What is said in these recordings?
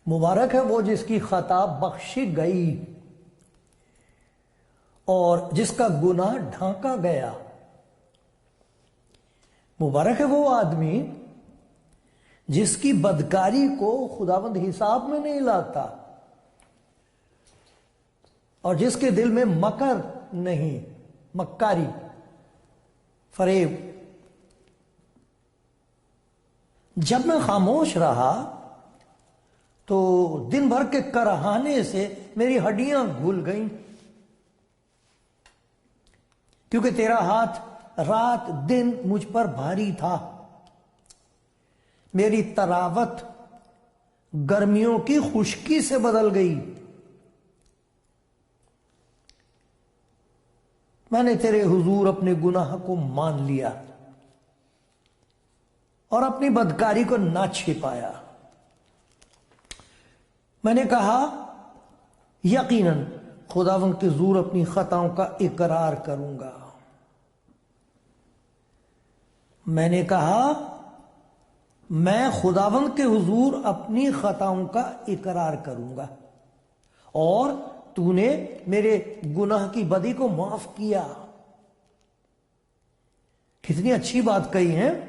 मुबारक है वो जिसकी खता बख्शी गई और जिसका गुनाह ढांका गया। मुबारक है वो आदमी जिसकी बदकारी को खुदावंद हिसाब में नहीं लाता और जिसके दिल में मकर नहीं, मक्कारी, फरेब। जब मैं खामोश रहा तो दिन भर के करहाने से मेरी हड्डियां घुल गईं, क्योंकि तेरा हाथ रात दिन मुझ पर भारी था। मेरी तरावत गर्मियों की खुश्की से बदल गई। मैंने तेरे हुजूर अपने गुनाह को मान लिया और अपनी बदकारी को ना छिपाया। मैंने कहा यकीनन खुदावंद के हुजूर अपनी खताओं का इकरार करूंगा। मैंने कहा मैं खुदावंद के हुजूर अपनी खताओं का इकरार करूंगा और तूने मेरे गुनाह की बदी को माफ किया। कितनी अच्छी बात कही है।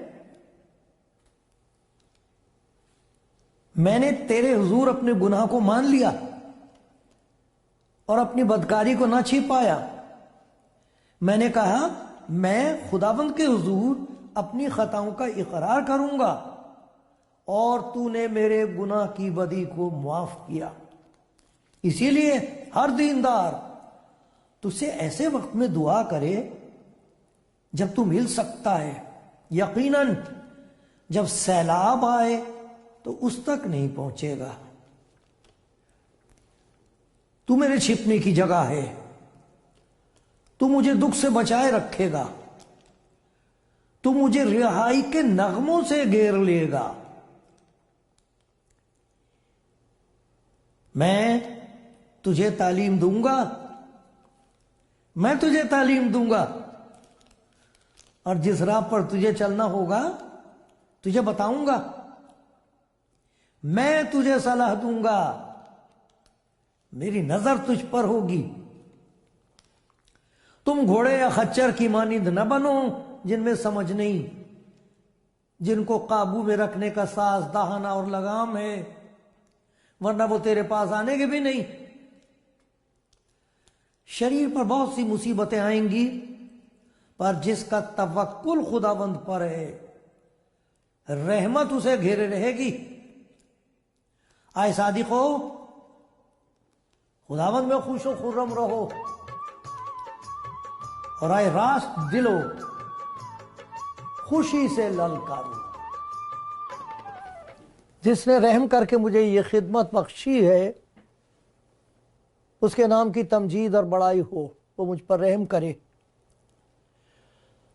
मैंने तेरे हुजूर अपने गुनाह को मान लिया और अपनी बदकारी को ना छिपाया। मैंने कहा मैं खुदावंद के हुजूर अपनी खताओं का इकरार करूंगा और तूने मेरे गुनाह की बदी को माफ किया। इसीलिए हर दीनदार तुझसे ऐसे वक्त में दुआ करे जब तू मिल सकता है। यकीनन जब सैलाब आए तो उस तक नहीं पहुंचेगा। तू मेरे छिपने की जगह है। तू मुझे दुख से बचाए रखेगा। तू मुझे रिहाई के नगमों से घेर लेगा। मैं तुझे तालीम दूंगा, मैं तुझे तालीम दूंगा और जिस राह पर तुझे चलना होगा तुझे बताऊंगा। मैं तुझे सलाह दूंगा, मेरी नजर तुझ पर होगी। तुम घोड़े या खच्चर की मानिंद न बनो जिनमें समझ नहीं, जिनको काबू में रखने का साज दहाना और लगाम है, वरना वो तेरे पास आने के भी नहीं। शरीर पर बहुत सी मुसीबतें आएंगी, पर जिसका तवक्कुल खुदावंद पर है रहमत उसे घेरे रहेगी। आए सादिको, खुदावंद में खुश व खुर्रम रहो और आए रास्त दिलो खुशी से ललकारो। जिसने रहम करके मुझे ये खिदमत बख्शी है उसके नाम की तमजीद और बड़ाई हो, वो मुझ पर रहम करे।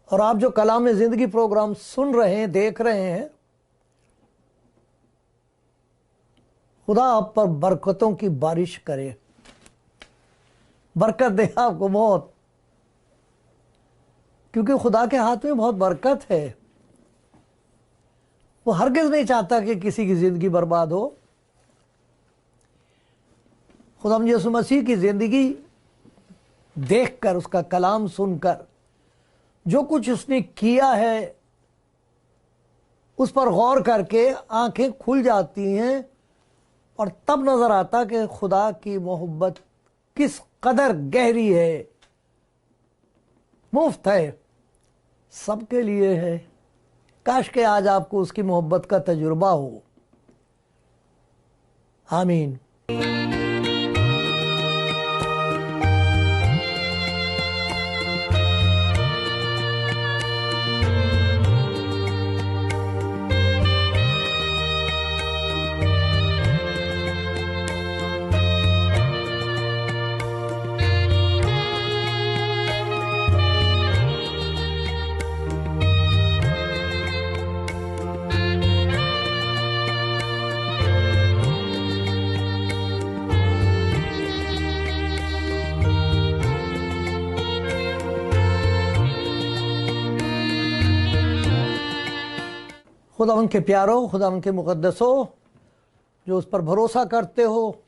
और आप जो कलाम जिंदगी प्रोग्राम सुन रहे हैं, देख रहे हैं, खुदा आप पर बरकतों की बारिश करे, बरकत दे आपको बहुत, क्योंकि खुदा के हाथ में बहुत बरकत है। वो हरगिज़ नहीं चाहता कि किसी की जिंदगी बर्बाद हो। खुदा यीशु मसीह की जिंदगी देखकर, उसका कलाम सुनकर, जो कुछ उसने किया है उस पर गौर करके आंखें खुल जाती हैं और तब नजर आता कि खुदा की मोहब्बत किस कदर गहरी है, मुफ्त है, सबके लिए है। काश के आज आपको उसकी मोहब्बत का तजुर्बा हो। आमीन। खुदावंद के प्यारो, खुदावंद के मुक़द्दसों, जो उस पर भरोसा करते हो,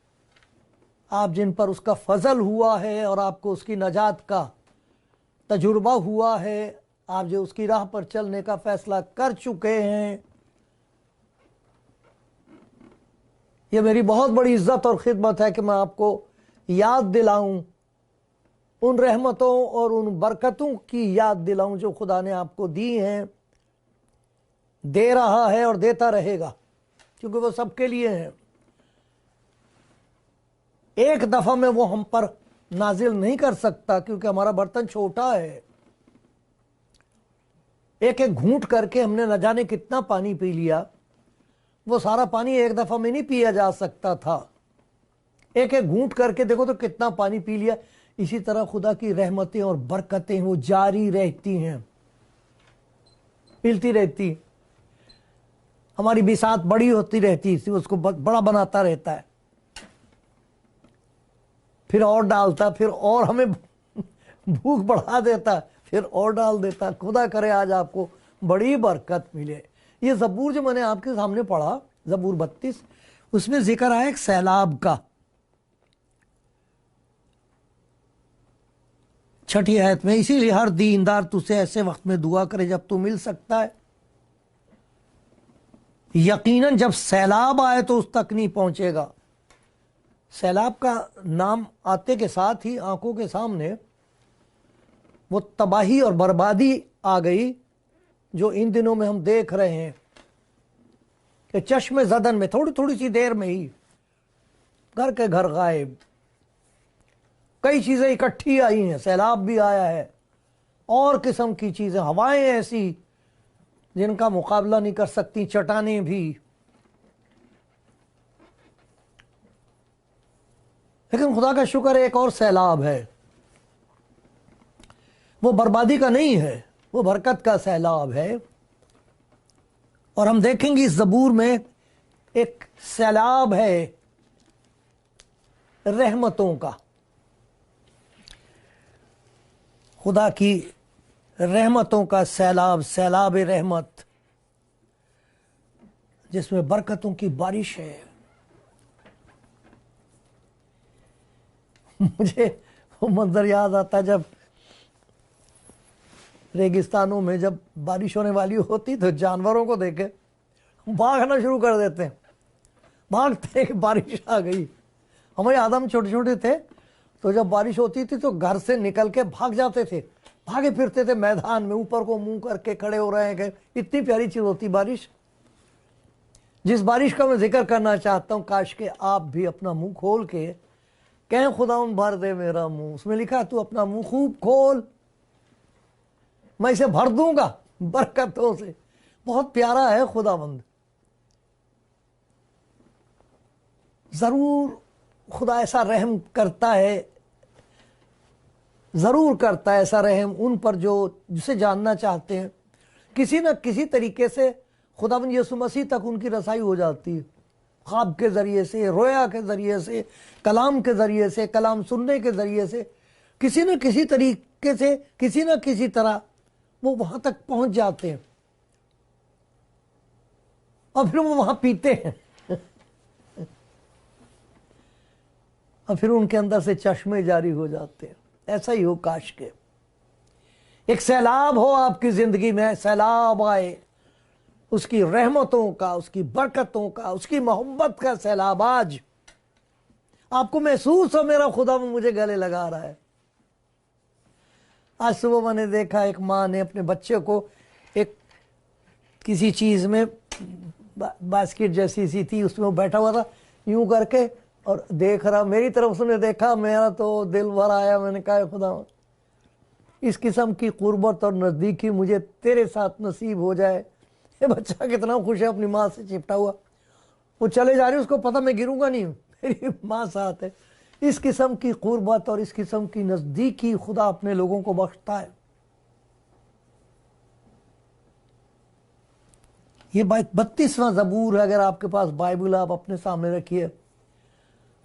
आप जिन पर उसका फजल हुआ है और आपको उसकी नजात का तजुर्बा हुआ है, आप जो उसकी राह पर चलने का फैसला कर चुके हैं, ये मेरी बहुत बड़ी इज्जत और खिदमत है कि मैं आपको याद दिलाऊं, उन रहमतों और उन बरकतों की याद दिलाऊं जो खुदा ने आपको दी हैं, दे रहा है और देता रहेगा, क्योंकि वो सबके लिए हैं। एक दफा में वो हम पर नाजिल नहीं कर सकता, क्योंकि हमारा बर्तन छोटा है। एक एक घूंट करके हमने न जाने कितना पानी पी लिया, वो सारा पानी एक दफा में नहीं पिया जा सकता था। एक एक घूंट करके देखो तो कितना पानी पी लिया। इसी तरह खुदा की रहमतें और बरकतें वो जारी रहती हैं, मिलती रहती। हमारी बिसात बड़ी होती रहती, उसको बड़ा बनाता रहता है, फिर और डालता, फिर और हमें भूख बढ़ा देता, फिर और डाल देता। खुदा करे आज आपको बड़ी बरकत मिले। ये ज़बूर जो मैंने आपके सामने पढ़ा, ज़बूर 32, उसमें जिक्र आया एक सैलाब का। 6ठी आयत में, इसीलिए हर दीनदार तुझसे ऐसे वक्त में दुआ करे जब तू मिल सकता है। यकीनन जब सैलाब आए तो उस तक नहीं पहुंचेगा। सैलाब का नाम आते के साथ ही आंखों के सामने वो तबाही और बर्बादी आ गई जो इन दिनों में हम देख रहे हैं कि चश्मे ज़दन में थोड़ी थोड़ी सी देर में ही घर के घर गायब, कई चीज़ें इकट्ठी आई हैं। सैलाब भी आया है और किस्म की चीज़ें, हवाएं ऐसी जिनका मुकाबला नहीं कर सकती, चट्टानें भी। लेकिन खुदा का शुक्र है, एक और सैलाब है। वो बर्बादी का नहीं है, वो बरकत का सैलाब है। और हम देखेंगे इस ज़बूर में एक सैलाब है रहमतों का, खुदा की रहमतों का सैलाब, सैलाब रहमत, जिसमें बरकतों की बारिश है। मुझे वो मंजर याद आता है जब रेगिस्तानों में जब बारिश होने वाली होती तो जानवरों को देखे भागना शुरू कर देते हैं, भागते हैं कि बारिश आ गई। हमारे आदम छोटे छोटे थे तो जब बारिश होती थी तो घर से निकल के भाग जाते थे, भागे फिरते थे मैदान में, ऊपर को मुंह करके खड़े हो रहे हैं। इतनी प्यारी चीज होती बारिश। जिस बारिश का मैं जिक्र करना चाहता हूं, काश के आप भी अपना मुंह खोल के कहें खुदावंद भर दे मेरा मुंह। उसमें लिखा है तू अपना मुंह खूब खोल, मैं इसे भर दूंगा बरकतों से। बहुत प्यारा है खुदावंद। जरूर खुदा ऐसा रहम करता है, जरूर करता है ऐसा रहम उन पर जो जिसे जानना चाहते हैं। किसी न किसी तरीके से खुदावंद यीशु मसीह तक उनकी रसाई हो जाती है, ख्वाब के ज़रिए से, रोया के ज़रिए से, कलाम के ज़रिए से, कलाम सुनने के ज़रिए से, किसी न किसी तरीके से, किसी न किसी तरह वो वहाँ तक पहुँच जाते हैं और फिर वो वहाँ पीते हैं और फिर उनके अंदर से चश्मे जारी हो जाते हैं। ऐसा ही हो काश के एक सैलाब हो आपकी ज़िंदगी में, सैलाब आए उसकी रहमतों का, उसकी बरकतों का, उसकी मोहब्बत का सैलाब। आज आपको महसूस हो मेरा खुदा मुझे गले लगा रहा है। आज सुबह मैंने देखा एक माँ ने अपने बच्चे को एक किसी चीज़ में बास्केट जैसी सी थी, उसमें वो बैठा हुआ था यूं करके और देख रहा, मेरी तरफ उसने देखा, मेरा तो दिल भर आया। मैंने कहा खुदा इस किस्म की कुर्बत और नज़दीकी मुझे तेरे साथ नसीब हो जाए। ये बच्चा कितना खुश है अपनी माँ से चिपटा हुआ, वो चले जा रही, उसको पता मैं गिरूंगा नहीं, मेरी माँ साथ है। इस किस्म की कुर्बत और इस किस्म की नज़दीकी खुदा अपने लोगों को बख्शता है। ये 32वां ज़बूर है। अगर आपके पास बाइबल आप अपने सामने रखिए।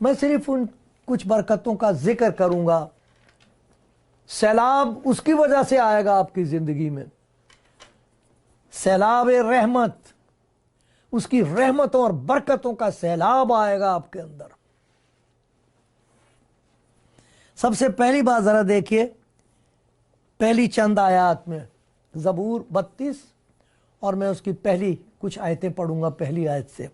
मैं सिर्फ उन कुछ बरकतों का जिक्र करूंगा। सैलाब उसकी वजह से आएगा आपकी जिंदगी में, सैलाब रहमत, उसकी रहमतों और बरकतों का सैलाब आएगा आपके अंदर। सबसे पहली बात जरा देखिए, पहली चंद आयात में, ज़बूर 32, और मैं उसकी पहली कुछ आयतें पढ़ूंगा। पहली आयत से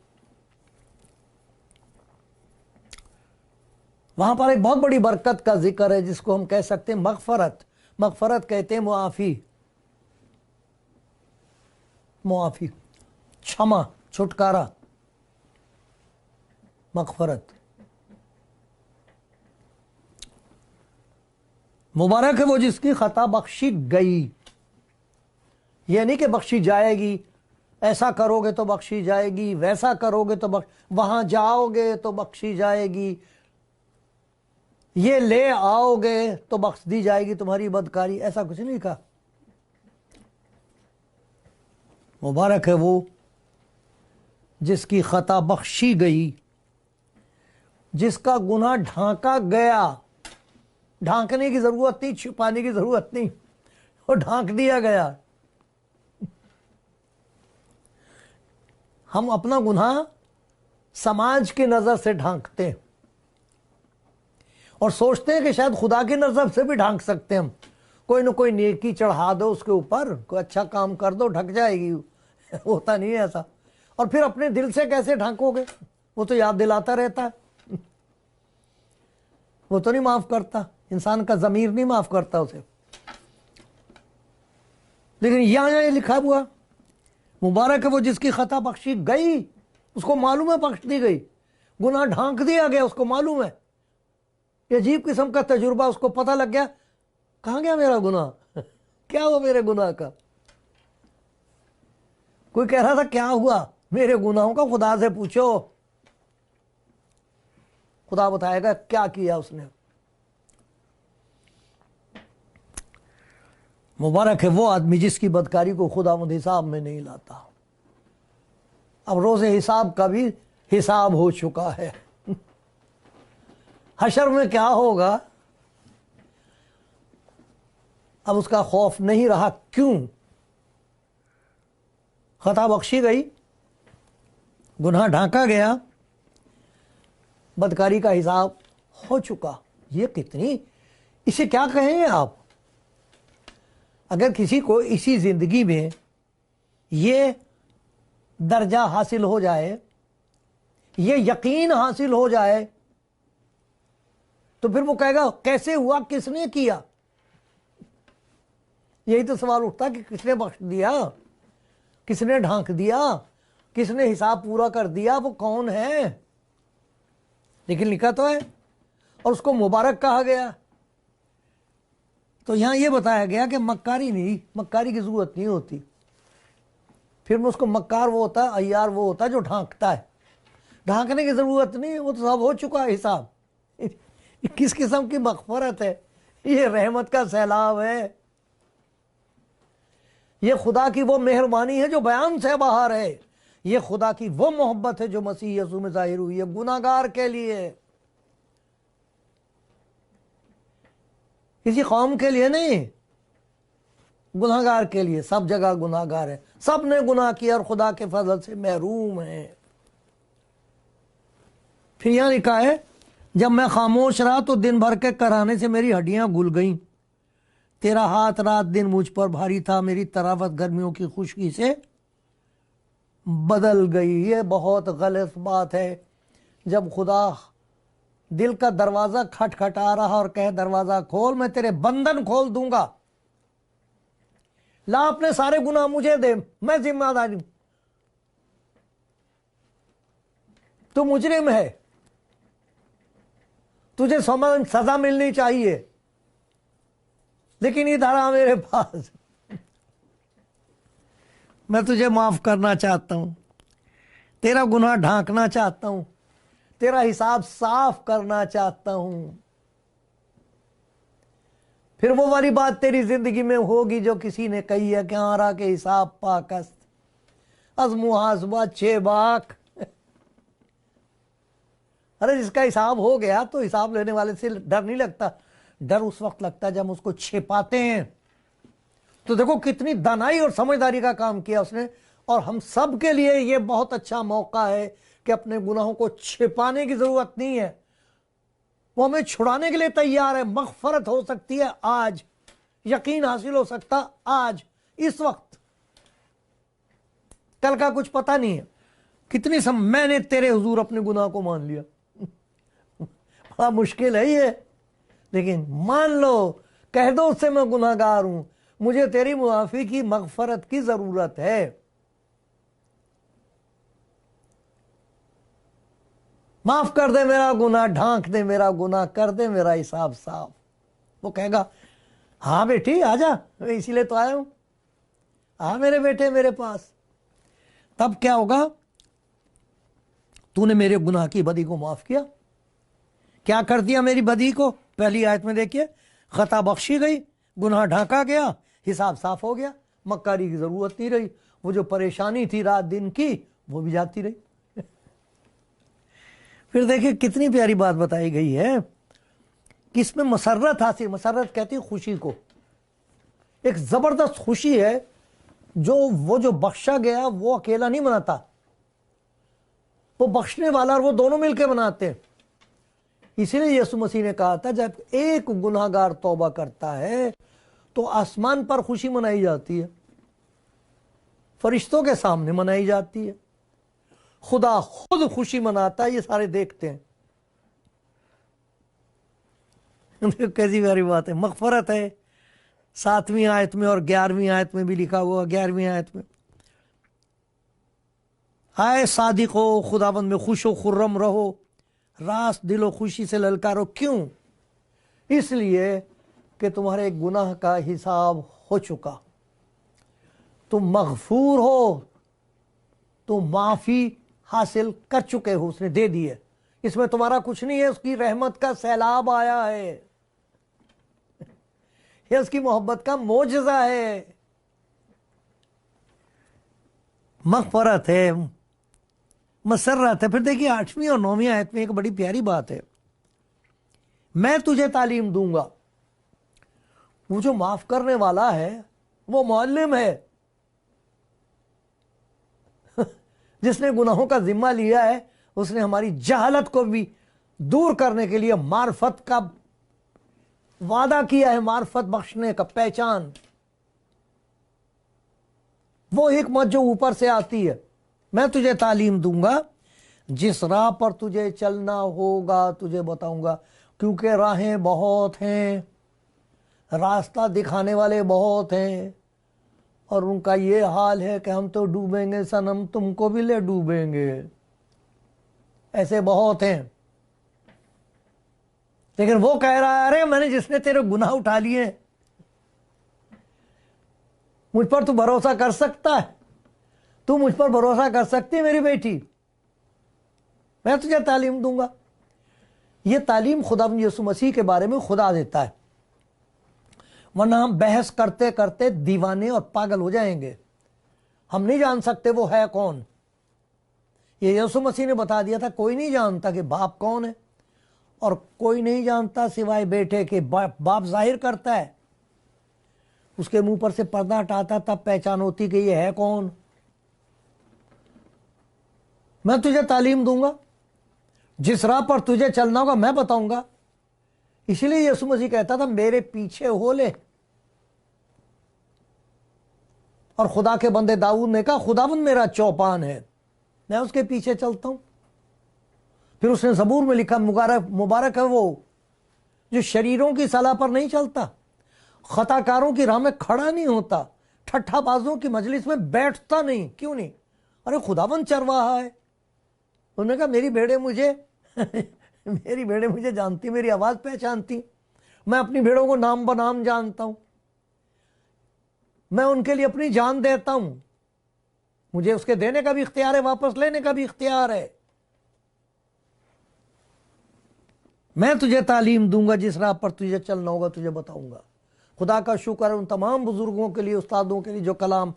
वहां पर एक बहुत बड़ी बरकत का जिक्र है, जिसको हम कह सकते हैं मगफरत। मगफरत कहते हैं मुआफी, मुआफी, क्षमा, छुटकारा, मगफरत। मुबारक है वो जिसकी खता बख्शी गई। यह नहीं कि बख्शी जाएगी, ऐसा करोगे तो बख्शी जाएगी, वैसा करोगे तो वहां जाओगे तो बख्शी जाएगी, ये ले आओगे तो बख्श दी जाएगी तुम्हारी बदकारी, ऐसा कुछ नहीं कहा। मुबारक है वो जिसकी खता बख्शी गई, जिसका गुनाह ढांका गया। ढांकने की जरूरत नहीं, छुपाने की जरूरत नहीं, वो ढांक दिया गया। हम अपना गुनाह समाज की नजर से ढांकते हैं और सोचते हैं कि शायद खुदा की नजर से भी ढांक सकते हैं हम। कोई ना कोई नेकी चढ़ा दो उसके ऊपर, कोई अच्छा काम कर दो, ढक जाएगी। होता नहीं है ऐसा। और फिर अपने दिल से कैसे ढांकोगे? वो तो याद दिलाता रहता है, वो तो नहीं माफ करता। इंसान का ज़मीर नहीं माफ करता उसे। लेकिन यहां ये लिखा हुआ, मुबारक है वो जिसकी खता बख्शी गई, उसको मालूम है बख्श दी गई, गुनाह ढांक दिया गया, उसको मालूम है। ये अजीब किस्म का तजुर्बा, उसको पता लग गया कहां गया मेरा गुनाह, क्या हुआ मेरे गुनाह का। कोई कह रहा था क्या हुआ मेरे गुनाहों का, खुदा से पूछो, खुदा बताएगा क्या किया उसने। मुबारक है वो आदमी जिसकी बदकारी को खुदावंद हिसाब में नहीं लाता। अब रोज़े हिसाब का भी हिसाब हो चुका है। हशर में क्या होगा अब उसका खौफ नहीं रहा। क्यों? खता बख्शी गई, गुनाह ढांका गया, बदकारी का हिसाब हो चुका। ये कितनी, इसे क्या कहेंगे आप? अगर किसी को इसी जिंदगी में ये दर्जा हासिल हो जाए, ये यकीन हासिल हो जाए, तो फिर वो कहेगा कैसे हुआ, किसने किया? यही तो सवाल उठता कि किसने बख्श दिया, किसने ढांक दिया, किसने हिसाब पूरा कर दिया, वो कौन है? लेकिन लिखा तो है और उसको मुबारक कहा गया। तो यहां यह बताया गया कि मक्कारी नहीं, मक्कारी की जरूरत नहीं होती। फिर में उसको मक्कार वो होता है, अय्यार वो होता है जो ढांकता है। ढांकने की जरूरत नहीं, वो तो सब हो चुका है हिसाब। किस किस्म की मगफरत है, ये रहमत का सैलाब है, ये खुदा की वो मेहरबानी है जो बयान से बाहर है, ये खुदा की वो मोहब्बत है जो मसीह यीशु में जाहिर हुई है गुनाहगार के लिए। किसी कौम के लिए नहीं, गुनाहगार के लिए। सब जगह गुनाहगार है, सब ने गुनाह किया और खुदा के फजल से महरूम है। फिर यहां लिखा है, जब मैं खामोश रहा तो दिन भर के कराने से मेरी हड्डियां घुल गईं। तेरा हाथ रात दिन मुझ पर भारी था, मेरी तरावत गर्मियों की खुशकी से बदल गई। ये बहुत गलत बात है जब खुदा दिल का दरवाजा खटखटा रहा और कहे दरवाजा खोल, मैं तेरे बंधन खोल दूंगा, ला अपने सारे गुनाह मुझे दे, मैं जिम्मेदार हूं, तू मुजरिम है, तुझे सजा मिलनी चाहिए, लेकिन इधर आ मेरे पास, मैं तुझे माफ करना चाहता हूं, तेरा गुनाह ढांकना चाहता हूं, तेरा हिसाब साफ करना चाहता हूं। फिर वो वाली बात तेरी जिंदगी में होगी जो किसी ने कही है कि आरा के हिसाब पाकस्त अज मुहासबा चेबाक। अरे जिसका हिसाब हो गया तो हिसाब लेने वाले से डर नहीं लगता, डर उस वक्त लगता है जब हम उसको छिपाते हैं। तो देखो कितनी दानाई और समझदारी का काम किया उसने, और हम सब के लिए ये बहुत अच्छा मौका है कि अपने गुनाहों को छिपाने की जरूरत नहीं है, वो हमें छुड़ाने के लिए तैयार है। मग़फ़रत हो सकती है आज, यकीन हासिल हो सकता आज, इस वक्त, कल का कुछ पता नहीं है। कितनी मैंने तेरे हुजूर अपने गुनाह को मान लिया। बड़ा मुश्किल है ये, लेकिन मान लो, कह दो उससे मैं गुनाहगार हूं, मुझे तेरी मुआफी की, मग़फ़रत की जरूरत है। माफ कर दे मेरा गुनाह, ढांक दे मेरा गुनाह, कर दे मेरा हिसाब साफ। वो कहेगा हाँ बेटी आजा, मैं इसीलिए तो आया हूं, हाँ मेरे बेटे मेरे पास। तब क्या होगा? तूने मेरे गुनाह की बदी को माफ किया। क्या कर दिया मेरी बदी को? पहली आयत में देखिए, खता बख्शी गई, गुनाह ढांका गया, हिसाब साफ हो गया, मक्कारी की जरूरत नहीं रही, वो जो परेशानी थी रात दिन की वो भी जाती रही। फिर देखिए कितनी प्यारी बात बताई गई है कि इसमें मसरत हासिल, मसरत कहती है खुशी को, एक जबरदस्त खुशी है। वो जो बख्शा गया वो अकेला नहीं मनाता, वो बख्शने वाला और वो दोनों मिलकर मनाते हैं। इसीलिए यीशु मसीह ने कहा था जब एक गुनाहगार तौबा करता है तो आसमान पर खुशी मनाई जाती है, फरिश्तों के सामने मनाई जाती है, खुदा खुद खुशी मनाता है, ये सारे देखते हैं। कैसी प्यारी बात है। मग़फ़रत है 7वीं आयत में और 11वीं आयत में भी लिखा हुआ। 11वीं आयत में, आए सादिको, खुदाबंद में खुश व खुर्रम रहो, रास दिलो खुशी से ललकारो। क्यों? इसलिए कि तुम्हारे गुनाह का हिसाब हो चुका, तुम मग़फ़ूर हो, तुम माफ़ी हासिल कर चुके हो, उसने दे दी है। इसमें तुम्हारा कुछ नहीं है, उसकी रहमत का सैलाब आया है, ये उसकी मोहब्बत का मोजज़ा है। मग़फ़रत है, मसर्रत है। फिर देखिए 8वीं और 9वीं आयत में एक बड़ी प्यारी बात है, मैं तुझे तालीम दूंगा। वो जो माफ करने वाला है वो मुअल्लिम है, जिसने गुनाहों का जिम्मा लिया है, उसने हमारी जहालत को भी दूर करने के लिए मार्फत का वादा किया है, मार्फत बख्शने का, पहचान, वो हिकमत जो ऊपर से आती है। मैं तुझे तालीम दूंगा, जिस राह पर तुझे चलना होगा तुझे बताऊंगा, क्योंकि राहें बहुत हैं, रास्ता दिखाने वाले बहुत हैं, और उनका ये हाल है कि हम तो डूबेंगे सनम, तुमको भी ले डूबेंगे, ऐसे बहुत हैं। लेकिन वो कह रहा है अरे मैंने जिसने तेरे गुनाह उठा लिए, मुझ पर तू भरोसा कर सकता है, तू मुझ पर भरोसा कर सकती है मेरी बेटी, मैं तुझे तालीम दूंगा। ये तालीम खुदा यीशु मसीह के बारे में खुदा देता है, वरना हम बहस करते करते दीवाने और पागल हो जाएंगे। हम नहीं जान सकते वो है कौन। ये यीशु मसीह ने बता दिया था, कोई नहीं जानता कि बाप कौन है, और कोई नहीं जानता सिवाय बेटे के। बाप जाहिर करता है, उसके मुंह पर से पर्दा हटाता तब पहचान होती कि ये है कौन। मैं तुझे तालीम दूंगा, जिस राह पर तुझे चलना होगा मैं बताऊंगा। इसीलिए यीशु मसीह कहता था मेरे पीछे हो ले। और खुदा के बंदे दाऊद ने कहा खुदाबंद मेरा चौपान है, मैं उसके पीछे चलता हूं। फिर उसने ज़बूर में लिखा मुबारक है वो जो शरीरों की सलाह पर नहीं चलता, खताकारों की राह में खड़ा नहीं होता, ठट्ठाबाजों की मजलिस में बैठता नहीं। क्यों नहीं? अरे खुदाबंद चरवाहा है। उन्होंने कहा मेरी भेड़ें मुझे मेरी भेड़ें मुझे जानती, मेरी आवाज़ पहचानती, मैं अपनी भेड़ों को नाम बनाम जानता हूं, मैं उनके लिए अपनी जान देता हूं, मुझे उसके देने का भी इख्तियार है, वापस लेने का भी इख्तियार है। मैं तुझे तालीम दूंगा, जिस राह पर तुझे चलना होगा तुझे बताऊंगा। खुदा का शुक्र है उन तमाम बुजुर्गों के लिए, उस्तादों के लिए जो कलाम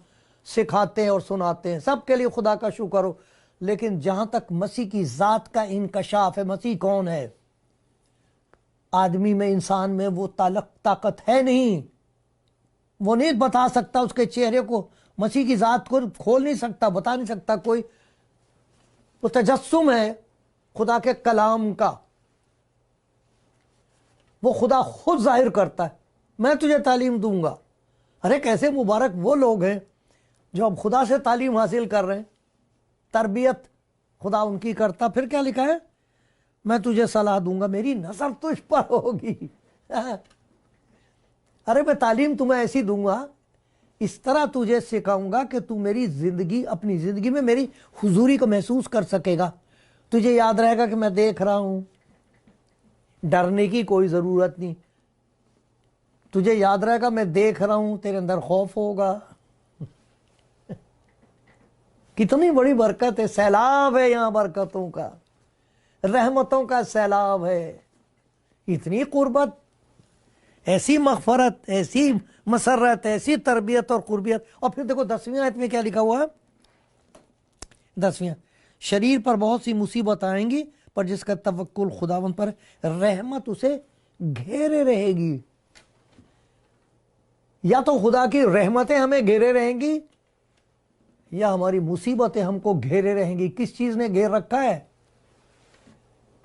सिखाते हैं और सुनाते हैं, सबके लिए खुदा का शुक्र हो। लेकिन जहां तक मसीह की ज़ात का इंकशाफ है, मसीह कौन है, आदमी में, इंसान में वो ताकत है नहीं। वो नहीं बता सकता उसके चेहरे को मसीह की जात को खोल नहीं सकता, बता नहीं सकता कोई। वो तजस्सुम है खुदा के कलाम का, वो खुदा खुद जाहिर करता है, मैं तुझे तालीम दूंगा। अरे कैसे मुबारक वो लोग हैं जो अब खुदा से तालीम हासिल कर रहे हैं, तरबियत खुदा उनकी करता। फिर क्या लिखा है, मैं तुझे सलाह दूंगा, मेरी नजर तुझ पर होगी। अरे मैं तालीम तुम्हें ऐसी दूंगा, इस तरह तुझे सिखाऊंगा कि तू मेरी जिंदगी, अपनी जिंदगी में मेरी हुजूरी को महसूस कर सकेगा। तुझे याद रहेगा कि मैं देख रहा हूं, डरने की कोई जरूरत नहीं। तुझे याद रहेगा मैं देख रहा हूं, तेरे अंदर खौफ होगा। कितनी बड़ी बरकत है, सैलाब है यहां बरकतों का, रहमतों का सैलाब है। इतनी कुर्बत, ऐसी मगफरत, ऐसी मसरत, ऐसी तरबियत और कुर्बियत। और फिर देखो 10वीं आयत में क्या लिखा हुआ है, 10वीं, शरीर पर बहुत सी मुसीबत आएंगी पर जिसका तवक्कुल खुदावंद पर, रहमत उसे घेरे रहेगी। या तो खुदा की रहमतें हमें घेरे रहेंगी या हमारी मुसीबतें हमको घेरे रहेंगी। किस चीज ने घेर रखा है,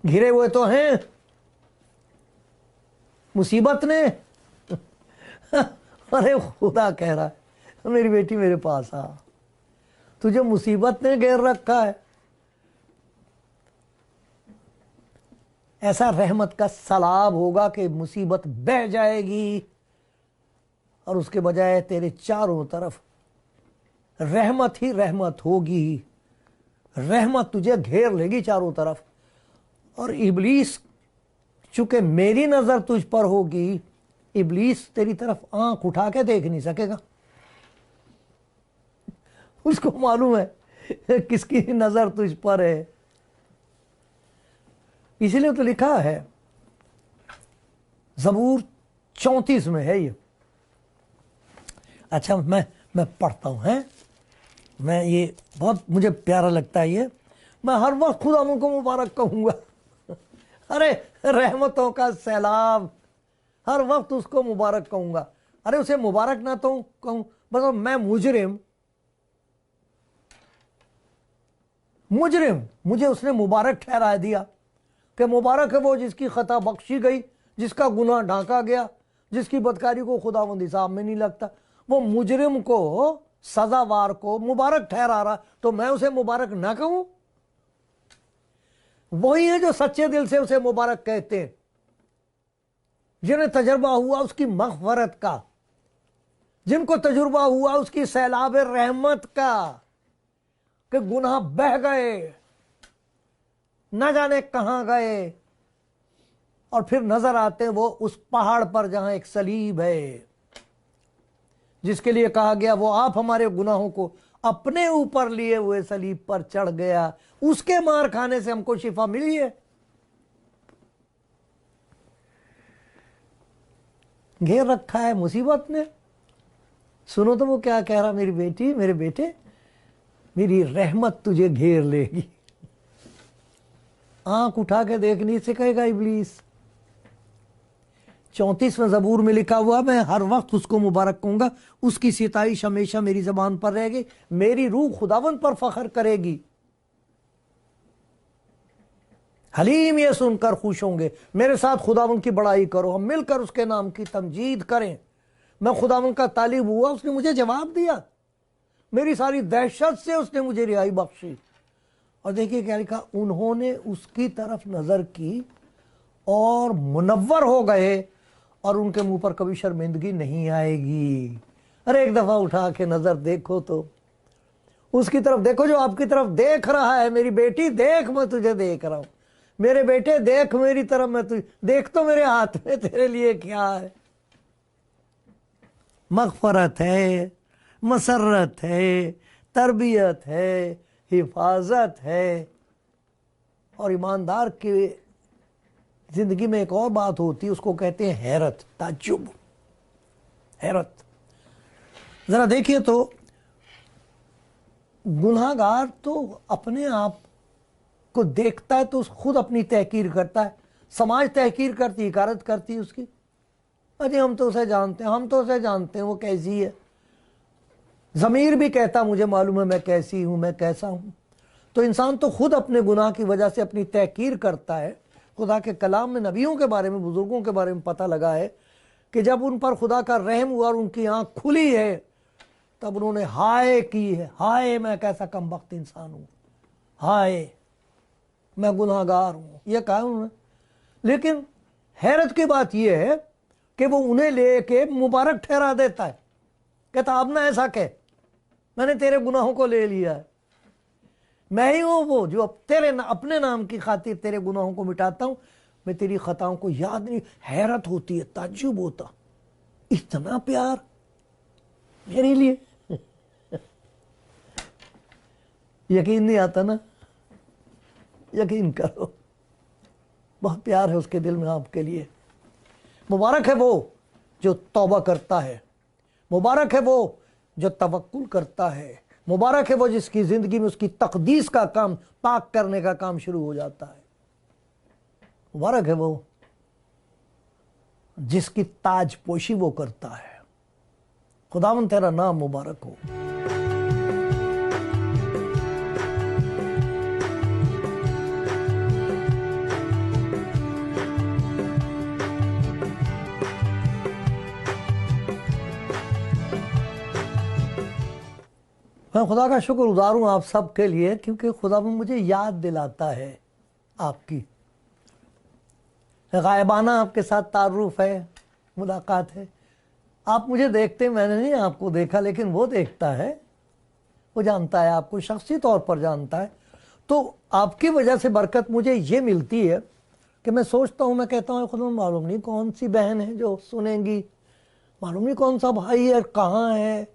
घिरे हुए तो हैं मुसीबत ने। अरे खुदा कह रहा है मेरी बेटी मेरे पास आ, तुझे मुसीबत ने घेर रखा है। ऐसा रहमत का सलाब होगा कि मुसीबत बह जाएगी और उसके बजाय तेरे चारों तरफ रहमत ही रहमत होगी। रहमत तुझे घेर लेगी चारों तरफ। और इब्लीस, चूंकि मेरी नजर तुझ पर होगी, इब्लीस तेरी तरफ आंख उठा के देख नहीं सकेगा। उसको मालूम है किसकी नजर तुझ पर है। इसीलिए तो लिखा है ज़बूर 34 में है ये। अच्छा मैं पढ़ता हूं, है मैं, ये बहुत मुझे प्यारा लगता है ये। मैं हर वक्त खुदा को मुबारक कहूंगा। अरे रहमतों का सैलाब, हर वक्त उसको मुबारक कहूंगा। अरे उसे मुबारक ना तो कहूं, बस मैं मुजरिम, मुझे उसने मुबारक ठहरा दिया कि मुबारक है वो जिसकी खता बख्शी गई, जिसका गुनाह ढांका गया, जिसकी बदकारी को खुदावंद हिसाब में नहीं लगता। वो मुजरिम को, सजावार को मुबारक ठहरा रहा, तो मैं उसे मुबारक ना कहूं? वही है जो सच्चे दिल से उसे मुबारक कहते हैं, जिन्हें तजुर्बा हुआ उसकी मग़फ़रत का, जिनको तजुर्बा हुआ उसकी सैलाब रहमत का, कि गुनाह बह गए, न जाने कहां गए, और फिर नजर आते हैं वो उस पहाड़ पर जहां एक सलीब है, जिसके लिए कहा गया वो आप हमारे गुनाहों को अपने ऊपर लिए हुए सलीब पर चढ़ गया, उसके मार खाने से हमको शिफा मिली है। घेर रखा है मुसीबत ने। सुनो तो वो क्या कह रहा, मेरी बेटी, मेरे बेटे, मेरी रहमत तुझे घेर लेगी। आंख उठा के देख नहीं सकेगा इब्लीस। 34वें ज़बूर में लिखा हुआ, मैं हर वक्त उसको मुबारक कहूंगा, उसकी सिताइश हमेशा मेरी जबान पर रहेगी, मेरी रूह खुदावंद पर फख्र करेगी। हलीम ये सुनकर खुश होंगे। मेरे साथ खुदावंद की बड़ाई करो, हम मिलकर उसके नाम की तमजीद करें। मैं खुदावंद का तालिब हुआ, उसने मुझे जवाब दिया, मेरी सारी दहशत से उसने मुझे रिहाई बख्शी। और देखिए क्या लिखा, उन्होंने उसकी तरफ नजर की और मुनव्वर हो गए और उनके मुंह पर कभी शर्मिंदगी नहीं आएगी। अरे एक दफा उठा के नजर देखो तो उसकी तरफ देखो जो आपकी तरफ देख रहा है। मेरी बेटी देख, मैं तुझे देख रहा हूं। मेरे बेटे देख मेरी तरफ, मैं तुझे देख, तो मेरे हाथ में तेरे लिए क्या है। मग़फ़रत है, मसरत है, तरबियत है, हिफाजत है। और ईमानदार की जिंदगी में एक और बात होती है, उसको कहते हैं हैरत, ताज्जुब, हैरत। जरा देखिए तो गुनाहगार तो अपने आप को देखता है तो खुद अपनी तहकीर करता है, समाज तहकीर करती, हिकारत करती उसकी। अरे हम तो उसे जानते हैं, हम तो उसे जानते हैं वो कैसी है। ज़मीर भी कहता मुझे मालूम है मैं कैसी हूं, मैं कैसा हूं। तो इंसान तो खुद अपने गुनाह की वजह से अपनी तहकीर करता है। खुदा के कलाम में नबियों के बारे में, बुजुर्गों के बारे में पता लगा है कि जब उन पर खुदा का रहम हुआ और उनकी आंख खुली है, तब उन्होंने हाय की है, हाय मैं कैसा कमबख्त इंसान हूं, हाय मैं गुनाहगार हूं, यह कहा उन्होंने। लेकिन हैरत की बात यह है कि वो उन्हें लेके मुबारक ठहरा देता है, कहता अब ना ऐसा कह, मैंने तेरे गुनाहों को ले लिया है, मैं ही हूं वो जो अब तेरे अपने नाम की खातिर तेरे गुनाहों को मिटाता हूं, मैं तेरी खताओं को याद नहीं। हैरत होती है, ताज्जुब होता, इतना प्यार मेरे लिए। यकीन नहीं आता ना, यकीन करो, बहुत प्यार है उसके दिल में आपके लिए। मुबारक है वो जो तौबा करता है, मुबारक है वो जो तवक्कुल करता है, मुबारक है वो जिसकी जिंदगी में उसकी तकदीस का काम, पाक करने का काम शुरू हो जाता है। मुबारक है वो जिसकी ताज पोशी वो करता है। खुदावन तेरा नाम मुबारक हो। मैं खुदा का शुक्रगुजार हूँ आप सब के लिए, क्योंकि खुदा मुझे याद दिलाता है आपकी। गायबाना आपके साथ तारुफ है, मुलाकात है। आप मुझे देखते, मैंने नहीं आपको देखा, लेकिन वो देखता है, वो जानता है आपको, शख्सी तौर पर जानता है। तो आपकी वजह से बरकत मुझे ये मिलती है कि मैं सोचता हूँ, मैं कहता हूँ खुदा मालूम नहीं कौन सी बहन है जो सुनेंगी, मालूम नहीं कौन सा भाई है, कहाँ है।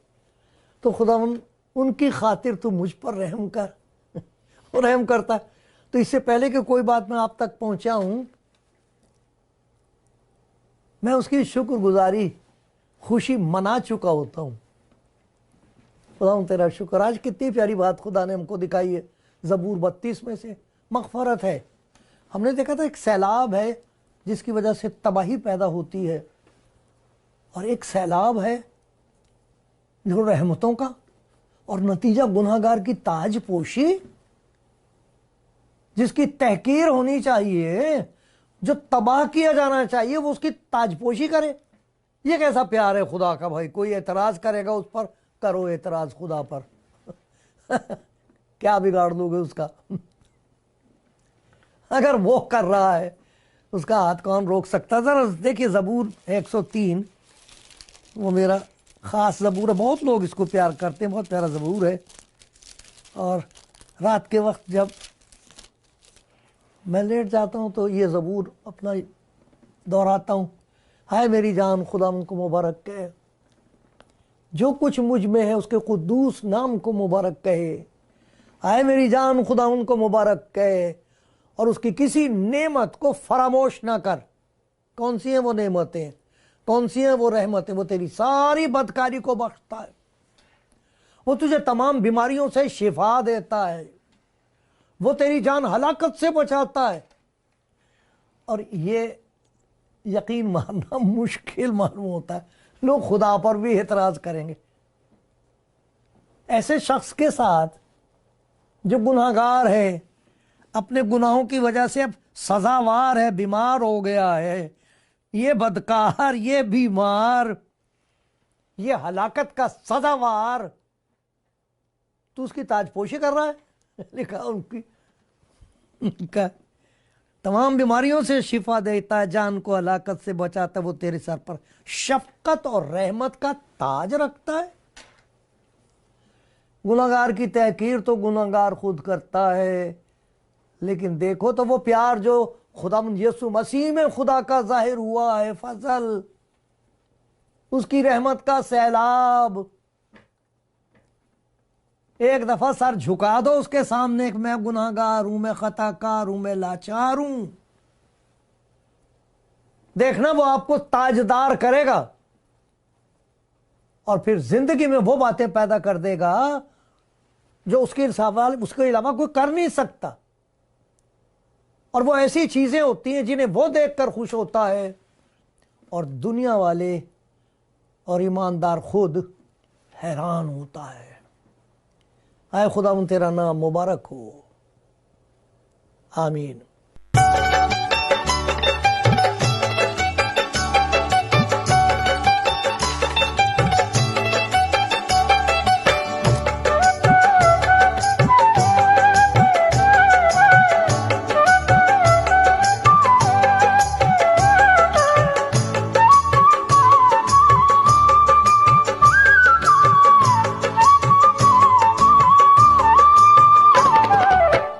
तो खुदा उनकी खातिर तू मुझ पर रहम कर। और रहम करता है। तो इससे पहले कि कोई बात मैं आप तक पहुंचा हूं, मैं उसकी शुक्रगुजारी, खुशी मना चुका होता हूं। खुदा तेरा शुक्र। आज कितनी प्यारी बात खुदा ने हमको दिखाई है ज़बूर 32 में से। मग़फ़रत है। हमने देखा था एक सैलाब है जिसकी वजह से तबाही पैदा होती है, और एक सैलाब है जो रहमतों का, और नतीजा गुनाहगार की ताज पोशी, जिसकी तहकीर होनी चाहिए, जो तबाह किया जाना चाहिए, वो उसकी ताजपोशी करे। ये कैसा प्यार है खुदा का भाई। कोई एतराज करेगा उस पर, करो एतराज खुदा पर। क्या बिगाड़ लोगे उसका। अगर वो कर रहा है उसका हाथ कौन रोक सकता। जरा देखिए ज़बूर 103, वो मेरा ख़ास ज़बूर है, बहुत लोग इसको प्यार करते हैं, बहुत प्यारा ज़बूर है। और रात के वक्त जब मैं लेट जाता हूँ तो ये ज़बूर अपना दोहराता हूँ। हाय मेरी जान खुदा को मुबारक कहे, जो कुछ मुझ में है उसके कुद्दूस नाम को मुबारक कहे। हाय मेरी जान खुदा उनको मुबारक कहे, और उसकी किसी नेमत को फरामोश ना कर। कौन सी हैं वो नेमतें, कौन सी हैं वो रहमतें। वो तेरी सारी बदकारी को बख्शता है, वो तुझे तमाम बीमारियों से शिफा देता है, वो तेरी जान हलाकत से बचाता है। और ये यकीन मानना मुश्किल मालूम होता है, लोग खुदा पर भी एतराज करेंगे। ऐसे शख्स के साथ जो गुनाहगार है, अपने गुनाहों की वजह से अब सजावार है, बीमार हो गया है, ये बदकार, ये बीमार, ये हलाकत का सजावार, तू उसकी ताजपोशी कर रहा है। लिखा उनका तमाम बीमारियों से शिफा देता है, जान को हलाकत से बचाता है, वो तेरे सर पर शफकत और रहमत का ताज रखता है। गुनाहगार की तहकीर तो गुनाहगार खुद करता है, लेकिन देखो तो वो प्यार जो खुदा यीशु मसीह में खुदा का जाहिर हुआ है, फजल, उसकी रहमत का सैलाब। एक दफा सर झुका दो उसके सामने कि मैं गुनाहगार हूं, मैं खताकार हूं, मैं लाचार हूं, देखना वो आपको ताजदार करेगा, और फिर जिंदगी में वो बातें पैदा कर देगा जो उसके अलावा कोई कर नहीं सकता। और वो ऐसी चीजें होती हैं जिन्हें वो देखकर खुश होता है, और दुनिया वाले और ईमानदार खुद हैरान होता है। आए खुदावंद तेरा नाम मुबारक हो। आमीन।